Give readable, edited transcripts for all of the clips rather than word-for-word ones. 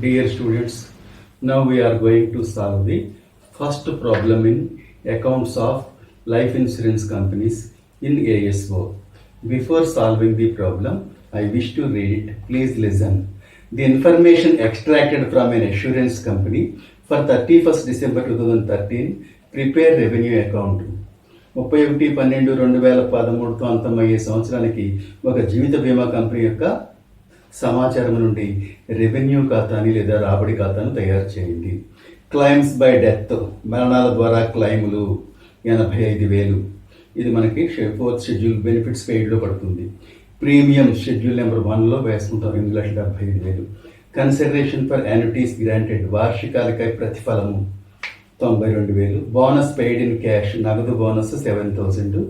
Dear students, now we are going to solve the first problem in accounts of life insurance companies in ASO. Before solving the problem, I wish to read it. Please listen. The information extracted from an assurance company for 31st December 2013 prepare revenue account. 31/12/2013తో అంతమయ్యే సంవత్సరానికి ఒక జీవిత బీమా company యొక్క సమాచారం నుండి revenue ఖాతాని లేదా రాబడి ఖాతాను తయారు చేయండి. క్లైమ్స్ బై డెత్, మరణాల ద్వారా క్లైములు 85,000. ఇది మనకి 4th షెడ్యూల్ బెనిఫిట్స్ పెయిడ్లో పడుతుంది. ప్రీమియం షెడ్యూల్ నెంబర్ 1లో వేసుకుంటాం 8,75,000. కన్సిడరేషన్ ఫర్ యాన్యుటీస్ గ్రాంటెడ్, వార్షికాలకై ప్రతిఫలము 92,000. బోనస్ పెయిడ్ ఇన్ క్యాష్, నగదు bonus 7,000.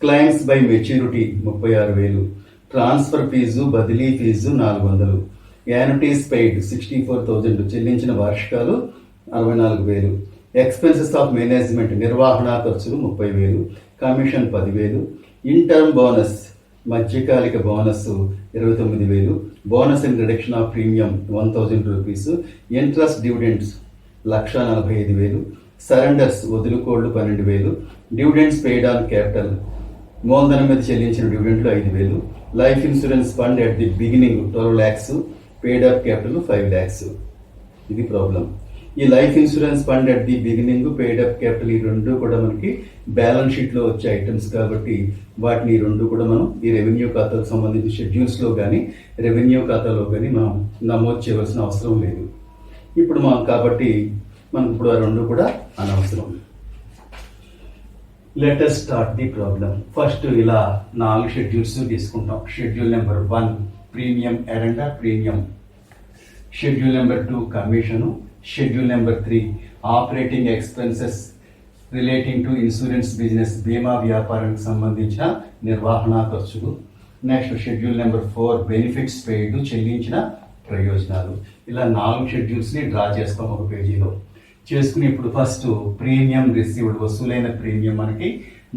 Claims by maturity 36,000. Transfer fee, బదిలీ ఫీజు 400. యాన్యుటీస్ పెయిడ్ 64,000, చెల్లించిన వార్షికాలు 64,000. ఎక్స్పెన్సెస్ ఆఫ్ మేనేజ్మెంట్, నిర్వహణ ఖర్చులు 30,000. కమిషన్ 10,000. ఇంటర్మ్ బోనస్, మధ్యకాలిక bonus 29,000. Bonus in reduction of premium 1,000 rupees. Interest dividends 1,45,000. Surrenders, వదులుకోళ్లు 12,000. డివిడెండ్స్ పెయిడ్ ఆన్ క్యాపిటల్, మూలధనం మీద చెల్లించిన డివిడెంట్లు 5,000. Life insurance fund at the beginning 12 lakhs, paid of capital 5 lakhs. ఇది problem. ఈ life insurance fund at the beginning, paid of capital, ఈ రెండు కూడా మనకి బ్యాలెన్స్ షీట్లో వచ్చే ఐటమ్స్ కాబట్టి వాటిని ఈ రెండు కూడా మనం ఈ రెవెన్యూ ఖాతాకు సంబంధించిన షెడ్యూల్స్లో కానీ రెవెన్యూ ఖాతాలో కానీ మనం నమోదు చేయవలసిన అవసరం లేదు. ఇప్పుడు కాబట్టి మనకు ఇప్పుడు ఆ రెండు కూడా అనవసరం. Let us start the problem. First ఇలా 4 షెడ్యూల్స్ తీసుకుంటాం. Schedule number 1 premium earned premium, schedule number 2 commission, schedule number 3 operating expenses relating to insurance business, బీమా వ్యాపారానికి సంబంధించిన నిర్వహణ ఖర్చులు. Next schedule number 4 benefits paid, చెల్లించిన ప్రయోజనాలు. ఇలా 4 షెడ్యూల్స్ని డ్రా చేస్తాం ఒక పేజీలో. చేసుకుని ఇప్పుడు ఫస్ట్ ప్రీమియం రిసీవ్డ్, వసూలైన ప్రీమియం మనకి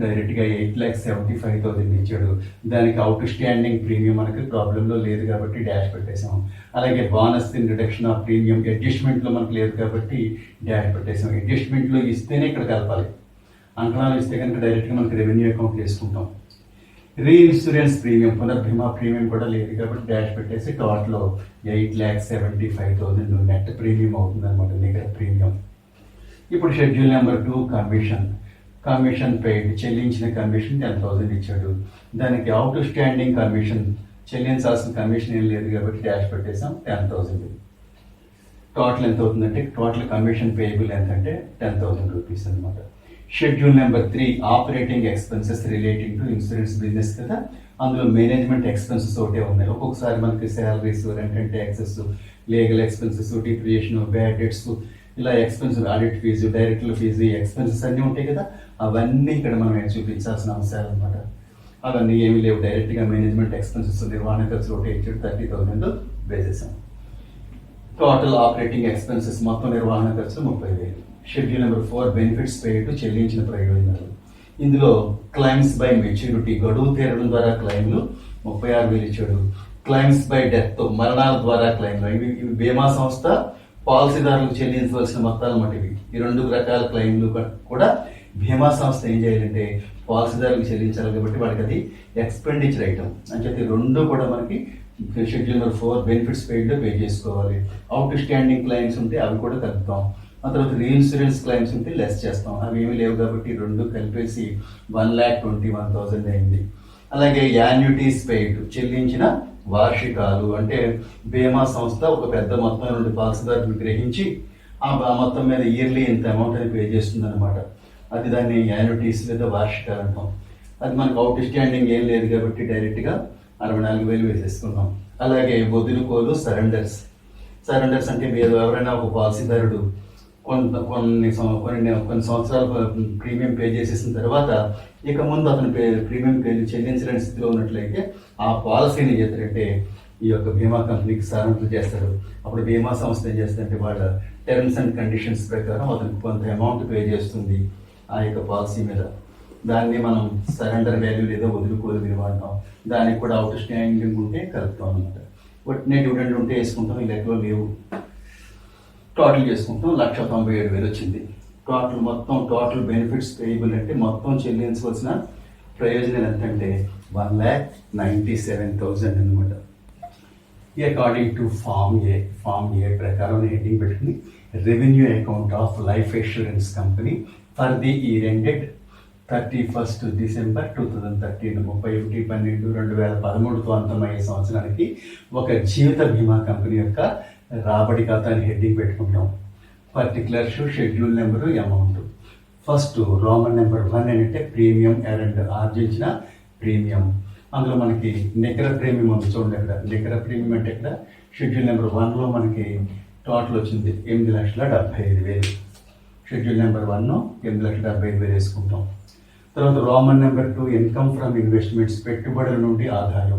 డైరెక్ట్గా 8,75,000 ఇచ్చాడు. దానికి అవుట్ స్టాండింగ్ ప్రీమియం మనకి ప్రాబ్లంలో లేదు కాబట్టి డాష్ పెట్టేసాం. అలాగే bonus in reduction of premium అడ్జస్ట్మెంట్లో మనకు లేదు కాబట్టి డాష్ పెట్టేసాం. అడ్జస్ట్మెంట్లో ఇస్తేనే ఇక్కడ కలపాలి, అంకణాలు ఇస్తే కనుక డైరెక్ట్గా మనకి రెవెన్యూ అకౌంట్ వేసుకుంటాం. రీఇన్సూరెన్స్ ప్రీమియం, పునర్భీమా ప్రీమియం కూడా లేదు కాబట్టి డాష్ పెట్టేసి టోటల్ 8,75,000 నెట్ ప్రీమియం అవుతుంది అనమాట, నికర ప్రీమియం. ఇప్పుడు schedule number 2 commission, commission paid, చెల్లించిన కమిషన్ 10,000 ఇచ్చాడు. దానికి అవుట్ స్టాండింగ్ కమిషన్, చెల్లించాల్సిన కమిషన్ ఏం లేదు కాబట్టి డాష్ పెట్టేసాం 10,000. టోటల్ ఎంత అవుతుందంటే టోటల్ కమిషన్ పేయబుల్ ఎంతంటే 10,000 రూపీస్ అనమాట. Schedule number 3 operating expenses relating to insurance business కదా, అందులో మేనేజ్మెంట్ ఎక్స్పెన్సెస్ ఒకటే ఉన్నాయి. ఒక్కొక్కసారి మనకి salaries, rent and taxes, legal expenses, depreciation, bad debts, ఇలా expensive audit fee, director fee, expenses అన్నీ ఉంటాయి కదా, అవన్నీ ఇక్కడ మనం చూపించాల్సిన అంశాలు అనమాట. అవన్నీ ఏమీ లేవు, డైరెక్ట్గా మేనేజ్మెంట్ ఎక్స్పెన్సెస్, నిర్వహణ ఖర్చులు ఒకటే ఇచ్చాడు, 30,000 వేసేసాం. టోటల్ ఆపరేటింగ్ ఎక్స్పెన్సెస్ మొత్తం నిర్వహణ ఖర్చులు 30,000. షెడ్యూల్ నెంబర్ 4 బెనిఫిట్స్ పెయిడ్, చెల్లించిన ప్రయోజనాలు. ఇందులో క్లైమ్స్ బై మెచ్యూరిటీ, గడువు తీరడం ద్వారా క్లైమ్లు 36,000 ఇచ్చాడు. క్లైమ్స్ బై డెత్, మరణాల ద్వారా క్లైమ్లు. ఇవి బీమా సంస్థ పాలసీదారులకు చెల్లించవలసిన మొత్తాలు అన్నమాట. ఈ 2 రకాల క్లైమ్లు కూడా బీమా సంస్థ ఏం చేయాలంటే పాలసీదారులకు చెల్లించాలి కాబట్టి వాడికి అది ఎక్స్పెండిచర్ ఐటమ్ అని చెప్పి 2 కూడా మనకి షెడ్యూల్ నెంబర్ 4 బెనిఫిట్స్ పెయిడ్లో పే చేసుకోవాలి. అవుట్ స్టాండింగ్ క్లైమ్స్ ఉంటే అవి కూడా కలుపుతాం. ఆ తర్వాత రీఇన్సూరెన్స్ క్లైమ్స్ ఉంటే లెస్ చేస్తాం. అవి ఏమీ లేవు కాబట్టి 2 కలిపేసి 1,21,000 అయింది. అలాగే యాన్యుటీస్ పెయిడ్, చెల్లించిన వార్షికాలు, అంటే బీమా సంస్థ ఒక పెద్ద మొత్తం నుండి పాలసీదారులు గ్రహించి ఆ మొత్తం మీద ఇయర్లీ ఇంత అమౌంట్ అని పే చేస్తుంది అనమాట. అది దాన్ని యాన్యుటీస్ లేదా వార్షికాలు అంటాం. అది మనకు అవుట్ స్టాండింగ్ ఏం లేదు కాబట్టి డైరెక్ట్గా 64,000 వేసేసుకున్నాం. అలాగే వదులుకోలు, సరెండర్స్. సరెండర్స్ అంటే మీరు ఎవరైనా ఒక పాలసీదారుడు కొన్ని సంవత్సరాలు ప్రీమియం పే చేసేసిన తర్వాత ఇక ముందు అతను ప్రీమియం పే చెల్లించలేని స్థితిలో ఉన్నట్లయితే ఆ పాలసీని ఏం చేస్తారంటే ఈ యొక్క బీమా కంపెనీకి సరెండర్ చేస్తారు. అప్పుడు బీమా సంస్థ ఏం చేస్తారంటే వాళ్ళ టర్మ్స్ అండ్ కండిషన్స్ ప్రకారం అతనికి కొంత అమౌంట్ పే చేస్తుంది ఆ యొక్క పాలసీ మీద. దాన్ని మనం సరెండర్ వాల్యూ లేదా వదులుకోలు విలువ అంటాం. దానికి కూడా అవుట్ స్టాండింగ్ ఉంటే కలుపుతాం అనమాట. ఒట్టినే డివిడెండ్ ఉంటే వేసుకుంటాం, ఈ లెక్కలో లేవు. టోటల్ చేసుకుంటాం 1,97,000 వచ్చింది. టోటల్ బెనిఫిట్స్ పేయబుల్ అంటే మొత్తం చెల్లించవలసిన ప్రయోజనాలు ఎంతంటే 1,97,000 అనమాట. అకార్డింగ్ టు ఫామ్ ఏ ప్రకారం హెడ్డింగ్ పెట్టుకుని revenue account of life insurance company for the year ended 31st December 2013, 31/12/2013తో అంతమయ్యే సంవత్సరానికి ఒక జీవిత బీమా కంపెనీ యొక్క రాబడి ఖాతాని హెడ్డింగ్ పెట్టుకుంటాం. Particulars, schedule number, amount. First roman number 1 అంటే ప్రీమియం ఎర్న్డ్, ఆర్జించిన ప్రీమియం. అందులో మనకి నికర ప్రీమియం ఉంది చూడండి. అక్కడ నికర ప్రీమియం అంటే ఇక్కడ షెడ్యూల్ నెంబర్ 1లో మనకి టోటల్ వచ్చింది 8,75,000. షెడ్యూల్ నెంబర్ 1 8,75,000 వేసుకుంటాం. తర్వాత Roman number 2 income from investments, పెట్టుబడుల నుండి ఆదాయం.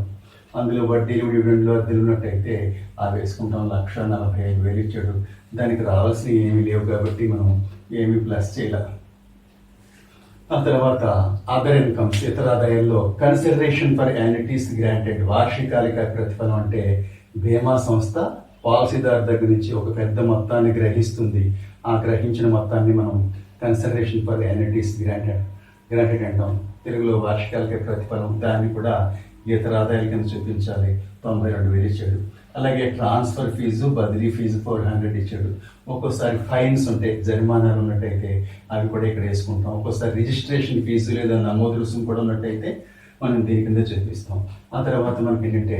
అందులో వడ్డీలు, డివిడెండ్లు అద్దెలు ఉన్నట్టయితే అవి వేసుకుంటాం. 1,45,000 ఇచ్చాడు. దానికి రావాల్సిన ఏమీ లేవు కాబట్టి మనం ఏమీ ప్లస్ చేయాలి. ఆ తర్వాత అదర్ ఇన్కమ్స్, ఇతర ఆదాయాల్లో కన్సిడరేషన్ ఫర్ యాన్యుటీస్ గ్రాంటెడ్, వార్షికాలిక ప్రతిఫలం అంటే బీమా సంస్థ పాలసీదారు దగ్గర నుంచి ఒక పెద్ద మొత్తాన్ని గ్రహిస్తుంది. ఆ గ్రహించిన మొత్తాన్ని మనం కన్సిడరేషన్ ఫర్ యాన్యుటీస్ గ్రాంటెడ్ అంటాం. తెలుగులో వార్షికాలిక ప్రతిఫలం. దాన్ని కూడా ఇతర ఆదాయాల కింద చూపించాలి. 92,000 ఇచ్చాడు. అలాగే ట్రాన్స్ఫర్ ఫీజు, బదిలీ ఫీజు 400 ఇచ్చాడు. ఒక్కోసారి ఫైన్స్ ఉంటాయి, జరిమానాలు ఉన్నట్టయితే అవి కూడా ఇక్కడ వేసుకుంటాం. ఒక్కోసారి రిజిస్ట్రేషన్ ఫీజు లేదా నమోదు రుసుము కూడా ఉన్నట్టయితే మనం దీని కింద చూపిస్తాం. ఆ తర్వాత మనకి ఏంటంటే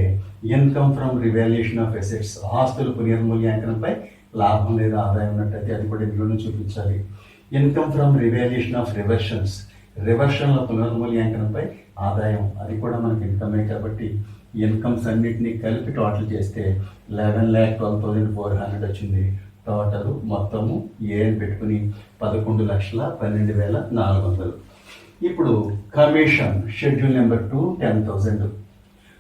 income from revaluation of assets, ఆస్తుల పునర్మూల్యాంకనంపై లాభం లేదా ఆదాయం ఉన్నట్టయితే అది కూడా ఇందులోనే చూపించాలి. ఇన్కమ్ ఫ్రమ్ రివాల్యుయేషన్ ఆఫ్ రివర్షన్ల పునర్మూల్యాంకనంపై ఆదాయం, అది కూడా మనకి ఇన్కమే కాబట్టి ఇన్కమ్స్ అన్నింటినీ కలిపి టోటల్ చేస్తే 11,12,400 వచ్చింది. టోటల్ మొత్తము ఏని పెట్టుకుని 11,12,400. ఇప్పుడు కమిషన్ షెడ్యూల్ నెంబర్ 2 10,000.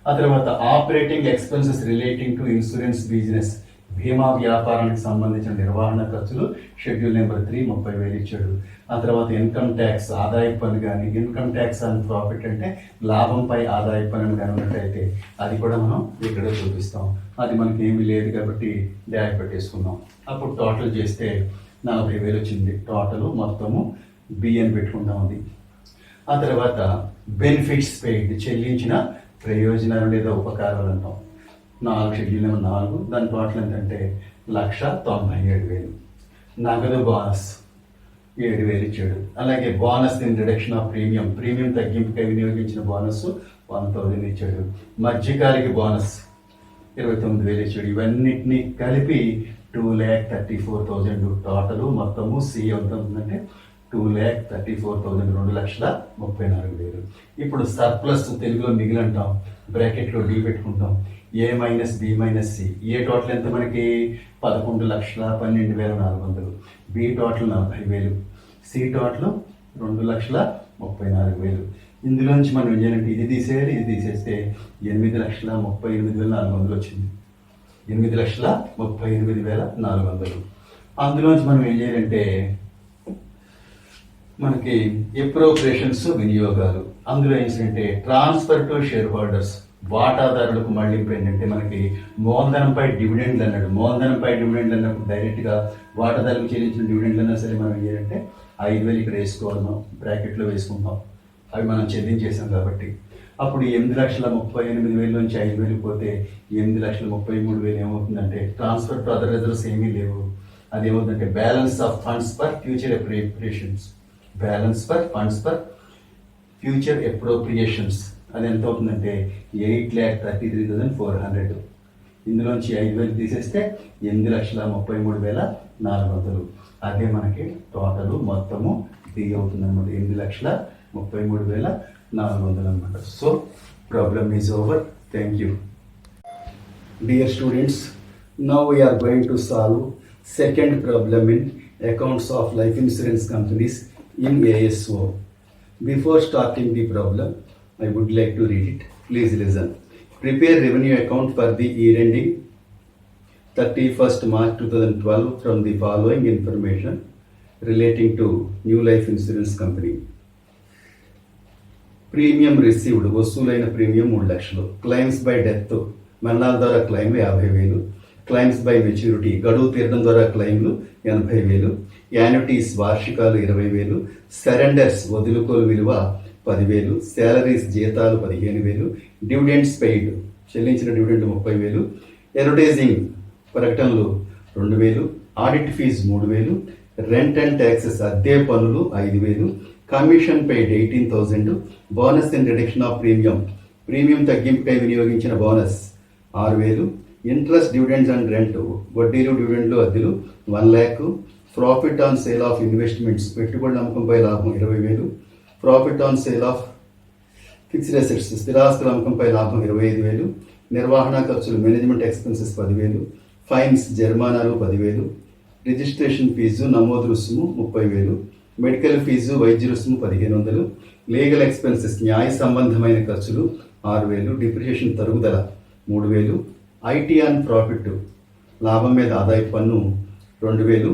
ఆ తర్వాత operating expenses relating to insurance business, బీమా వ్యాపారానికి సంబంధించిన నిర్వహణ ఖర్చులు షెడ్యూల్ నెంబర్ 3 30,000 ఇచ్చాడు. ఆ తర్వాత ఇన్కమ్ ట్యాక్స్, ఆదాయ పన్ను కానీ, ఇన్కమ్ ట్యాక్స్ అండ్ ప్రాఫిట్ అంటే లాభంపై ఆదాయ పన్ను కానీ ఉన్నట్టయితే అది కూడా మనం ఇక్కడ చూపిస్తాం. అది మనకి ఏమీ లేదు కాబట్టి డ్యాష్ పెట్టేసుకున్నాం. అప్పుడు టోటల్ చేస్తే 40,000 వచ్చింది. టోటల్ మొత్తము బిఎన్ పెట్టుకుంటాం. అది ఆ తర్వాత బెనిఫిట్స్ పెయిడ్, చెల్లించిన ప్రయోజనాలు లేదా ఉపకారాలు అంటాం. 4 షెడ్యూల్ నెంబర్ 4. దాని టోటల్ ఎంతంటే 1,97,000. నగదు బోనస్ 7,000 ఇచ్చాడు. అలాగే bonus in reduction of premium తగ్గింపుకై వినియోగించిన బోనస్ 1,000 ఇచ్చాడు. మధ్యకాలిక బోనస్ 29,000 ఇచ్చాడు. ఇవన్నిటినీ కలిపి 2,34,000. టోటల్ మొత్తము సి ఎంత ఉంటుందంటే 2,34,000, 2,34,000. ఇప్పుడు సర్ప్లస్, తెలుగులో మిగిలి అంటాం, బ్రాకెట్లో డి పెట్టుకుంటాం. A minus B minus C. A total ఎంత మనకి 11,12,400. B total 40,000. C total 2,34,000. ఇందులోంచి మనం ఏం చేయాలంటే ఇది తీసేయాలి. ఇది తీసేస్తే 8,38,400 వచ్చింది. 8,38,400. అందులోంచి మనం ఏం చేయాలంటే మనకి అప్రోప్రియేషన్స్, వినియోగాలు. అందులో ఏంటంటే ట్రాన్స్ఫర్ టు షేర్ హోల్డర్స్, వాటాదారులకు మళ్ళింపు. ఏంటంటే మనకి మూలధనంపై డివిడెండ్లు అన్నాడు. మూలధనంపై డివిడెండ్లు అన్నప్పుడు డైరెక్ట్గా వాటాదారులకు చెల్లించిన డివిడెండ్లు అన్నా సరే మనం ఏం చేయాలంటే 5,000 ఇక్కడ వేసుకోవాలి. మనం బ్రాకెట్లో వేసుకుంటాం. అవి మనం చెల్లించేసాం కాబట్టి అప్పుడు 8,38,000 నుంచి 5,000 పోతే 8,33,000 ఏమవుతుందంటే ట్రాన్స్ఫర్ టు అదర్ రిజర్వ్స్ ఏమీ లేవు. అదేమవుతుందంటే balance of funds for future appropriations. Balance for funds for future appropriations అది ఎంత అవుతుందంటే 8,33,400. ఇందులోంచి 5,000 తీసేస్తే 8,33,400. అదే మనకి టోటల్ మొత్తము డి అవుతుంది అనమాట. 8,33,400 అనమాట. So problem is over. Thank you. Dear students, now we are going to solve second problem in accounts of life insurance companies in ASO. Before starting the problem, I would like to read it. Please listen. Prepare revenue account for the year ending 31st March 2012 from the following information relating to new life insurance company. Premium received, వసూలైన premium 3 లక్షలు. Claims by death, మరణాల ద్వారా claim 50,000. Claims by maturity గడువు తీరడం ద్వారా క్లైమ్లు 80,000, యాన్యుటీస్ వార్షికాలు 20,000, surrenders వదులుకోలు విలువ 10,000, salaries జీతాలు 15,000, డివిడెండ్స్ పెయిడ్ చెల్లించిన డివిడెండ్ 30,000, అడ్వర్టైజింగ్ ప్రకటనలు 2,000, audit fee 3,000, rent and taxes అద్దె పనులు 5,000, commission paid 18,000, bonus and reduction of premium తగ్గింపుపై వినియోగించిన bonus 6,000, interest dividends and rent వడ్డీలు డివిడెండ్లు అద్దెలు 1,00,000, profit on sale of investments పెట్టుబడుల అమ్మకంపై లాభం 20,000, profit on sale of fixed assets స్థిరాస్తుల అమ్మకంపై లాభం 25,000, నిర్వహణ ఖర్చులు మేనేజ్మెంట్ ఎక్స్పెన్సెస్ 10,000, ఫైన్స్ జరిమానాలు 10,000, రిజిస్ట్రేషన్ ఫీజు నమోదు రుసుము 30,000, మెడికల్ ఫీజు వైద్య రుసుము 1,500, లీగల్ ఎక్స్పెన్సెస్ న్యాయ సంబంధమైన ఖర్చులు 6,000, డిప్రిషియేషన్ తరుగుదల 3,000, ఐటీ ఆన్ ప్రాఫిట్ లాభం మీద ఆదాయ పన్ను 2,000,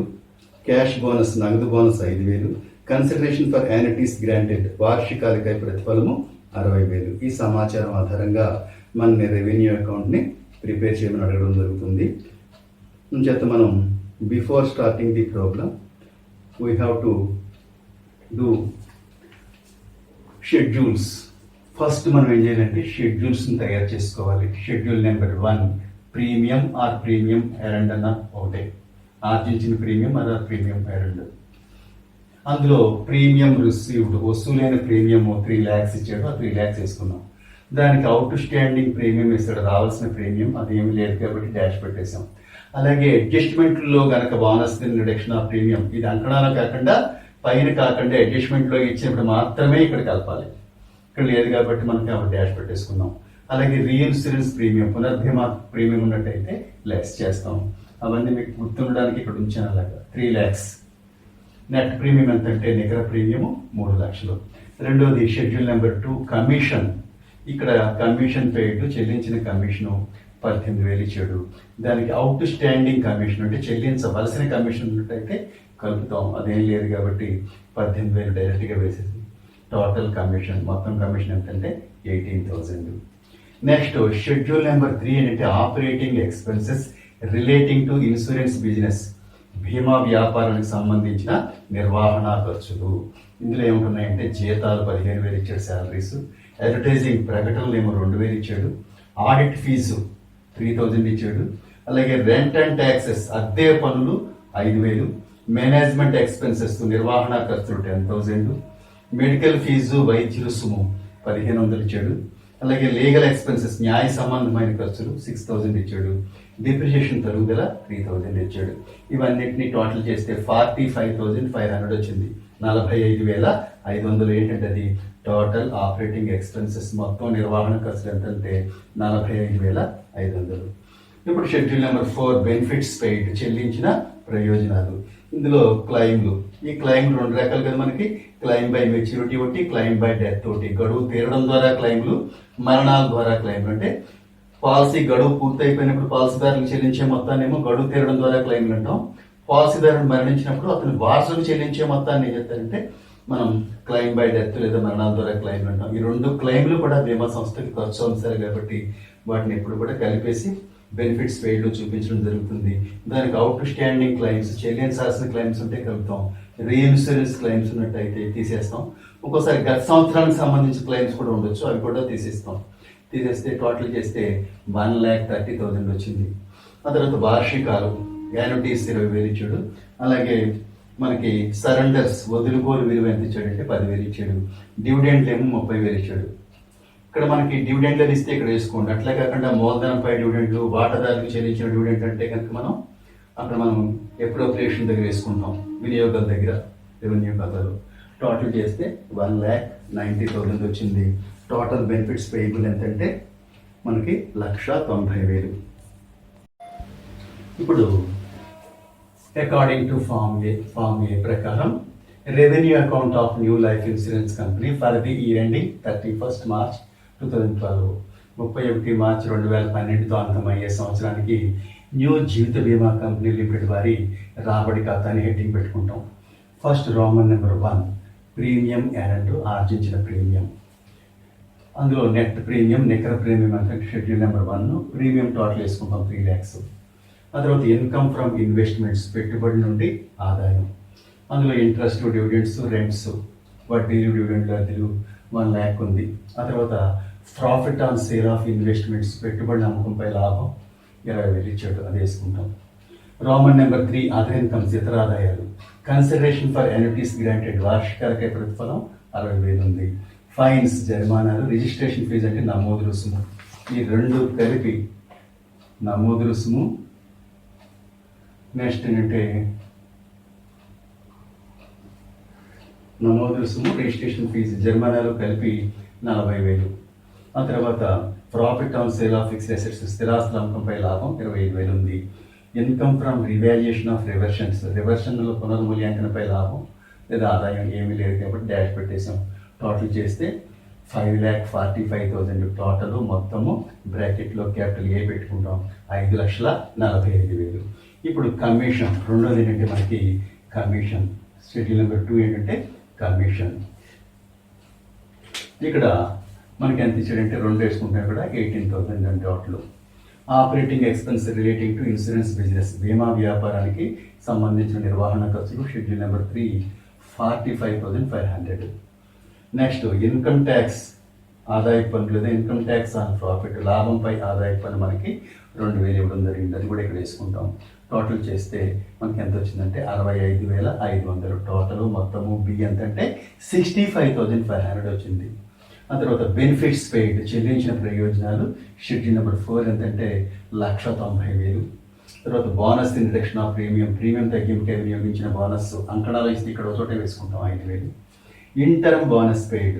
క్యాష్ బోనస్ నగదు bonus 5,000, consideration for annuities granted వార్షికాలకై ప్రతిఫలము 60,000. ఈ సమాచారం ఆధారంగా మన రెవెన్యూ అకౌంట్ని ప్రిపేర్ చేయమని అడగడం జరుగుతుంది. చేత మనం before starting the programme we have to do schedules. First మనం ఏం చేయాలంటే షెడ్యూల్స్ని తయారు చేసుకోవాలి. షెడ్యూల్ నెంబర్ 1 ప్రీమియం ఎరండ్ అన్న ఒకటే, ఆర్జించిన ప్రీమియం అదా ప్రీమియం ఎరండ్. అందులో ప్రీమియం రిసీవ్డ్ వసూలైన ప్రీమియం 3 lakhs ఇచ్చాడు, ఆ 3 lakhs వేసుకున్నాం. దానికి అవుట్ స్టాండింగ్ ప్రీమియం ఇస్తాడు, రావాల్సిన ప్రీమియం అది ఏమి లేదు కాబట్టి డాష్ పెట్టేసాం. అలాగే అడ్జస్ట్మెంట్లో కనుక బోనస్ రిడక్షన్ ఆఫ్ ప్రీమియం ఇది అంకణాలు కాకుండా పైన కాకుండా అడ్జస్ట్మెంట్లో ఇచ్చినప్పుడు మాత్రమే ఇక్కడ కలపాలి, ఇక్కడ లేదు కాబట్టి మనకి అప్పుడు డాష్ పెట్టేసుకున్నాం. అలాగే రీఇన్సూరెన్స్ ప్రీమియం పునర్భీమా ప్రీమియం ఉన్నట్టయితే లెస్ చేస్తాం. అవన్నీ మీకు గుర్తుండడానికి ఇక్కడ ఉంచాను. అలాగా 3 lakhs. నెట్ ప్రీమియం ఎంత అంటే నికర ప్రీమియము 3 లక్షలు. రెండోది షెడ్యూల్ నెంబర్ 2 కమిషన్. ఇక్కడ కమిషన్ పెయిడ్ చెల్లించిన కమిషను 18,000 ఇచ్చాడు. దానికి అవుట్ స్టాండింగ్ కమిషన్ అంటే చెల్లించవలసిన కమిషన్ ఉన్నట్టయితే కలుపుతాం, అదేం లేదు కాబట్టి 18,000 డైరెక్ట్గా వేసేసి టోటల్ కమిషన్ మొత్తం కమిషన్ ఎంతంటే 18,000. నెక్స్ట్ షెడ్యూల్ నెంబర్ 3 ఏంటంటే operating expenses relating to insurance business బీమా వ్యాపారానికి సంబంధించిన నిర్వహణ ఖర్చులు. ఇందులో ఏముంటున్నాయంటే జీతాలు 15,000 ఇచ్చాడు, శాలరీస్, అడ్వర్టైజింగ్ ప్రకటనలు ఏమో 2,000 ఇచ్చాడు, ఆడిట్ ఫీజు 3,000 ఇచ్చాడు, అలాగే రెంట్ అండ్ ట్యాక్సెస్ అద్దె పనులు 5,000, మేనేజ్మెంట్ ఎక్స్పెన్సెస్ నిర్వహణ ఖర్చులు 10,000, మెడికల్ ఫీజు వైద్య రుసుము 1,500 ఇచ్చాడు, అలాగే లీగల్ ఎక్స్పెన్సెస్ న్యాయ సంబంధమైన ఖర్చులు 6,000 ఇచ్చాడు, డిప్రిషియేషన్ తరుగుదల 3,000 ఇచ్చాడు. ఇవన్నిటిని టోటల్ చేస్తే 45,500 వచ్చింది. 45,500 ఏంటంటే అది టోటల్ ఆపరేటింగ్ ఎక్స్పెన్సెస్ మొత్తం నిర్వహణ ఖర్చులు ఎంతంటే 45,500. ఇప్పుడు షెడ్యూల్ నెంబర్ 4 బెనిఫిట్స్ పెయిడ్ చెల్లించిన ప్రయోజనాలు. ఇందులో క్లైమ్లు. ఈ క్లైమ్లు 2 రకాలు కదా మనకి, క్లైమ్ బై మెచ్యూరిటీ ఒకటి, క్లైమ్ బై డెత్ ఒకటి. గడువు తీరడం ద్వారా క్లైమ్లు, మరణాల ద్వారా క్లైమ్లు. అంటే పాలసీ గడువు పూర్తయిపోయినప్పుడు పాలసీదారులకు చెల్లించే మొత్తాన్ని ఏమో గడువు తీరడం ద్వారా క్లైమ్లు అంటాం. పాలసీదారుడు మరణించినప్పుడు అతను వారసులకు చెల్లించే మొత్తాన్ని ఏం చెప్తారంటే మనం క్లైమ్ బై డెత్ లేదా మరణాల ద్వారా క్లైమ్లు అంటాం. ఈ 2 క్లైమ్లు కూడా బీమా సంస్థకి ఖర్చు అంశాలు కాబట్టి వాటిని ఎప్పుడు కూడా కలిపేసి బెనిఫిట్స్ పెయిడ్లో చూపించడం జరుగుతుంది. దానికి అవుట్ స్టాండింగ్ క్లైమ్స్ చెల్లించాల్సిన క్లైమ్స్ ఉంటే కలుపుతాం, రీఇన్సూరెన్స్ క్లైమ్స్ ఉన్నట్టయితే తీసేస్తాం. ఒక్కోసారి గత సంవత్సరానికి సంబంధించిన క్లైమ్స్ కూడా ఉండొచ్చు, అవి కూడా తీసేస్తాం. తీసేస్తే టోటల్ చేస్తే 1,30,000 వచ్చింది. ఆ తర్వాత వార్షికాలు యాన్యుటీస్ 20,000 ఇచ్చాడు. అలాగే మనకి సరెండర్స్ వదులుకోలు విలువ ఎంత ఇచ్చాడంటే 10,000 ఇచ్చాడు. డివిడెంట్లు ఏమో 30,000 ఇచ్చాడు. ఇక్కడ మనకి డివిడెంట్లు ఇస్తే ఇక్కడ వేసుకోండి. అట్లా కాకుండా మూలధనంపై డివిడెంట్లు, వాటాదారులకు చెల్లించిన డివిడెంట్ అంటే కనుక మనం అప్రోప్రియేషన్ దగ్గర వేసుకుంటాం, వినియోగాల దగ్గర రెవెన్యూ ఖాతాలో. టోటల్ చేస్తే 1,90,000 వచ్చింది. టోటల్ బెనిఫిట్స్ పేయబుల్ ఎంతంటే మనకి 1,90,000. ఇప్పుడు అకార్డింగ్ టు ఫామ్ ఏ ప్రకారం revenue account of new life insurance company for the year ending 31st March 2012, 31 మార్చి 2012తో అంతమయ్యే సంవత్సరానికి న్యూ జీవిత బీమా కంపెనీ లిమిటెడ్ వారి రాబడి ఖాతాని హెడ్డింగ్ పెట్టుకుంటాం. First roman number 1 premium earned ఆర్జించిన ప్రీమియం. అందులో నెట్ ప్రీమియం నికర ప్రీమియం అంటే షెడ్యూల్ నెంబర్ 1 ప్రీమియం టోటల్ వేసుకుంటాం 3 lakhs. ఆ తర్వాత ఇన్కమ్ ఫ్రమ్ ఇన్వెస్ట్మెంట్స్, పెట్టుబడి నుండి ఆదాయం. అందులో ఇంట్రెస్ట్, డివిడెండ్స్, రెంట్స్, వడ్డీలు, డివిడెండ్లు, అద్దెలు 1,00,000 ఉంది. ఆ తర్వాత profit on sale of investments, పెట్టుబడి అమ్మకంపై లాభం 20,000 ఇచ్చాడు, అది వేసుకుంటాం. రోమన్ నెంబర్ 3 అదర్ ఇన్కమ్స్, ఇతర ఆదాయాలు. కన్సిడరేషన్ ఫర్ ఎన్యుటీస్ గ్రాంటెడ్, వార్షికాలకై ప్రతిఫలం 60,000 ఉంది. ఫైన్స్, జరిమానాలు. రిజిస్ట్రేషన్ ఫీజు అంటే నమోదు రుసుము. ఈ రెండు కలిపి నమోదు రుసుము, నెక్స్ట్ ఏంటంటే నమోదు రుసుము, రిజిస్ట్రేషన్ ఫీజు, జరిమానాలు కలిపి 40,000. ఆ తర్వాత profit on sale of fixed assets, స్థిరాస్తుల అమ్మకంపై లాభం 25,000 ఉంది. Income from revaluation of reversions, రివర్షన్లో పునర్మూల్యాంకనపై లాభం లేదా ఆదాయం ఏమీ లేదు కాబట్టి డాష్ పెట్టేసాం. టోటల్ చేస్తే 5,45,000 టోటల్, మొత్తము బ్రాకెట్లో క్యాపిటల్ ఏ పెట్టుకుంటాం 5,45,000. ఇప్పుడు కమిషన్, రెండోది ఏంటంటే మనకి కమిషన్. షెడ్యూల్ నెంబర్ 2 ఏంటంటే కమిషన్. ఇక్కడ మనకి ఎంత ఇచ్చాడంటే 2 వేసుకుంటాం, కూడా 18,000 అని total. Operating expense relating to insurance business, బీమా వ్యాపారానికి సంబంధించిన నిర్వహణ ఖర్చులు. Schedule number 3 45,500. Next income tax, ఆదాయ పన్ను లేదా ఇన్కమ్ ట్యాక్స్ ఆన్ ప్రాఫిట్, లాభంపై ఆదాయ పన్ను మనకి 2,000 ఇవ్వడం జరిగింది, అది కూడా ఇక్కడ వేసుకుంటాం. టోటల్ చేస్తే మనకి ఎంత వచ్చిందంటే 65,500 టోటల్. మొత్తము బి ఎంతంటే 65,500 వచ్చింది. ఆ తర్వాత బెనిఫిట్స్ పెయిడ్, చెల్లించిన ప్రయోజనాలు. షెడ్యూల్ నెంబర్ 4 ఎంతంటే 1,90,000. తర్వాత bonus in reduction of premium, premium తగ్గింపుకే వినియోగించిన బోనస్ అంకణాలు ఇస్తే ఇక్కడ ఒక చోట వేసుకుంటాం 5,000. ఇంటర్మ్ బోనస్ పెయిడ్,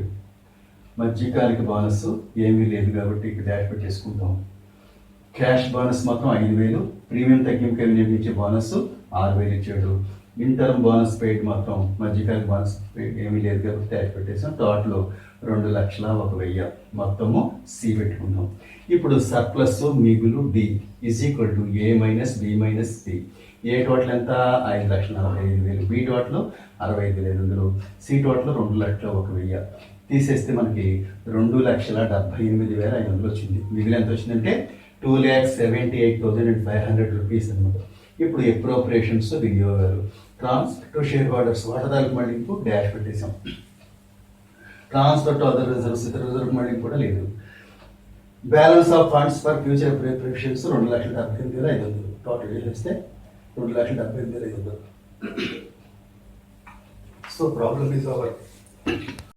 మధ్యకాలిక బోనస్ ఏమీ లేదు కాబట్టి ఇక్కడ డాష్ పెట్టేసుకుంటాం. క్యాష్ బోనస్ మొత్తం 5,000, ప్రీమియం తగ్గింపుకే వినియోగించే బోనస్ 6,000 ఇచ్చాడు. ఇంటర్మ్ బోనస్ పెయిడ్ మొత్తం, మధ్యకాలిక బోనస్ పెయిడ్ ఏమీ లేదు కాబట్టి డాష్ పెట్టేసాం. టోటల్ 2,01,000, మొత్తము సి పెట్టుకుంటాం. ఇప్పుడు సర్ప్లస్, మిగులు D is equal to A minus B minus C. A total ఎంత 5,45,000, బి టోటల్ 65,500, సి టోటల్ 2,01,000. తీసేస్తే మనకి 2,78,500 వచ్చింది. మిగిలి ఎంత వచ్చిందంటే 2,78,500 రూపీస్ అనమాట. ఇప్పుడు అప్రోప్రియేషన్స్, వినియోగాలు. ట్రాన్స్ఫర్ టు షేర్ హోల్డర్స్, వాటాదారులకు మళ్ళింపు డాష్ పెట్టేసాం. ట్రాన్స్ఫర్ టు అదర్ రిజర్వ్స్, ఇతర రిజర్వ్ మళ్ళింపు కూడా లేదు. Balance of funds for future appropriations 2,78,500. Total చేస్తే 2,78,500. So problem is over.